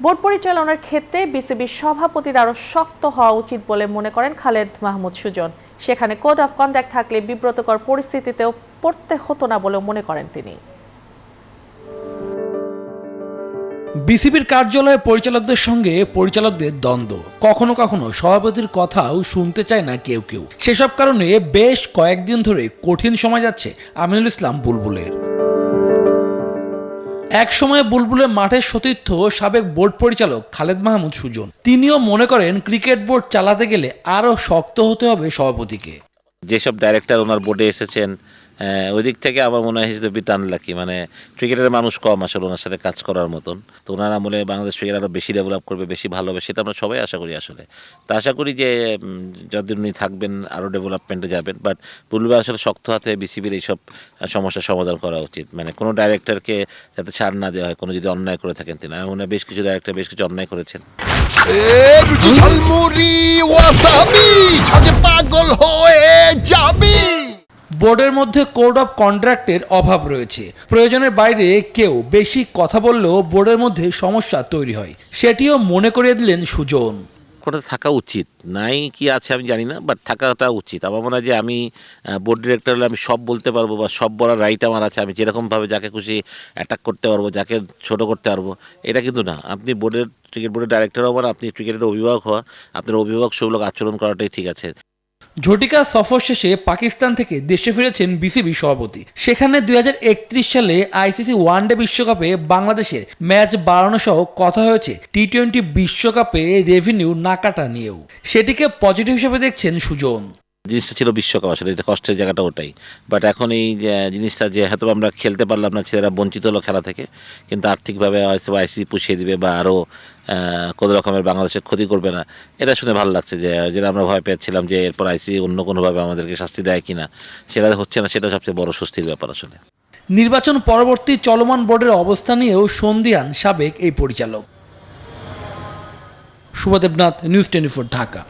Board পরিচালনার ক্ষেত্রে বিসিবির সভাপতির আরও শক্ত হওয়া উচিত বলে মনে করেন খালেদ মাহমুদ সুজন। সেখানে কোড অফ কন্ডাক্ট থাকলে বিব্রতকর পরিস্থিতিতেও পড়তে হতো না বলেও মনে করেন তিনি। বিসিবির কার্যালয়ে পরিচালকদের সঙ্গে পরিচালকদের দ্বন্দ্ব, কখনো কখনো সভাপতির কথাও শুনতে চায় না কেউ কেউ। সেসব কারণে বেশ কয়েকদিন ধরে কঠিন সময় যাচ্ছে আমিনুল ইসলাম বুলবুলের। এক সময় বুলবুলের মাঠের সতীর্থ সাবেক বোর্ড পরিচালক খালেদ মাহমুদ সুজন, তিনিও মনে করেন ক্রিকেট বোর্ড চালাতে গেলে আরও শক্ত হতে হবে সভাপতিকে। যেসব ডাইরেক্টর ওনার বোর্ডে এসেছেন ওই দিক থেকে আমার মনে হয় হিসেবে টান লাকি, মানে ক্রিকেটের মানুষ কম আসলে ওনার সাথে কাজ করার মতন। তো ওনার আমলে বাংলাদেশ ক্রিকেট আরও বেশি ডেভেলপ করবে, বেশি ভালো হবে, সেটা আমরা সবাই আশা করি আসলে। তা আশা করি যে যতদিন উনি থাকবেন আরও ডেভেলপমেন্টে যাবেন। বাট বুলবুল আসলে শক্ত হাতে বিসিবির এইসব সমস্যার সমাধান করা উচিত, মানে কোনো ডাইরেক্টরকে যাতে ছাড় না দেওয়া হয় কোনো যদি অন্যায় করে থাকেন তিনি। আমার মনে হয় বেশ কিছু ডাইরেক্টর বেশ কিছু অন্যায় করেছেন। পাগল হয়ে যাবি। বোর্ডের মধ্যে কোড অফ কন্ডাক্টের অভাব রয়েছে। প্রয়োজনের বাইরে কেউ বেশি কথা বললেও বোর্ডের মধ্যে সমস্যা তৈরি হয়, সেটিও মনে করিয়ে দিলেন সুজন। কোটা থাকা উচিত, নাই কি আছে আমি জানি না, বাট থাকাটা উচিত। আমার মনে হয় যে আমি বোর্ড ডিরেক্টর হলে আমি সব বলতে পারবো বা সব বলার রাইট আমার আছে, আমি যেরকমভাবে যাকে খুশি অ্যাটাক করতে পারবো, যাকে ছোট করতে পারবো, এটা কিন্তু না। আপনি ক্রিকেট বোর্ডের ডাইরেক্টর হবেন, আপনি ক্রিকেটের অভিভাবক হওয়া, আপনার অভিভাবক সুলভ আচরণ করাটাই ঠিক আছে। ঝটিকা সফর শেষে পাকিস্তান থেকে দেশে ফিরেছেন বিসিবি সভাপতি। সেখানে 2031 সালে আইসিসি ওয়ানডে বিশ্বকাপে বাংলাদেশের ম্যাচ বাড়ানো সহ কথা হয়েছে টি-20 বিশ্বকাপে রেভিনিউ না কাটা নিয়েও। সেটিকে পজিটিভ হিসেবে দেখছেন সুজন। জিনিসটা ছিল বিশ্বকাপ, আসলে এটা কষ্টের জায়গাটা ওটাই। বাট এখন এই জিনিসটা যে হয়তো আমরা খেলতে পারলাম না, ছেলেরা বঞ্চিত হলো খেলা থেকে, কিন্তু আর্থিকভাবে হয়তো আইসিসি পুষিয়ে দিবে বা আরও কোনো রকমের বাংলাদেশের ক্ষতি করবে না, এটা শুনে ভালো লাগছে। যেটা আমরা ভয় পেয়েছিলাম যে এরপর আইসিসি অন্য কোনোভাবে আমাদেরকে শাস্তি দেয় কিনা, সেটা হচ্ছে না, সেটা সবচেয়ে বড় স্বস্তির ব্যাপার আসলে। নির্বাচন পরবর্তী চলমান বোর্ডের অবস্থা নিয়েও সন্দিহান সাবেক এই পরিচালক। শুভদেবনাথ, নিউজ 24, ঢাকা।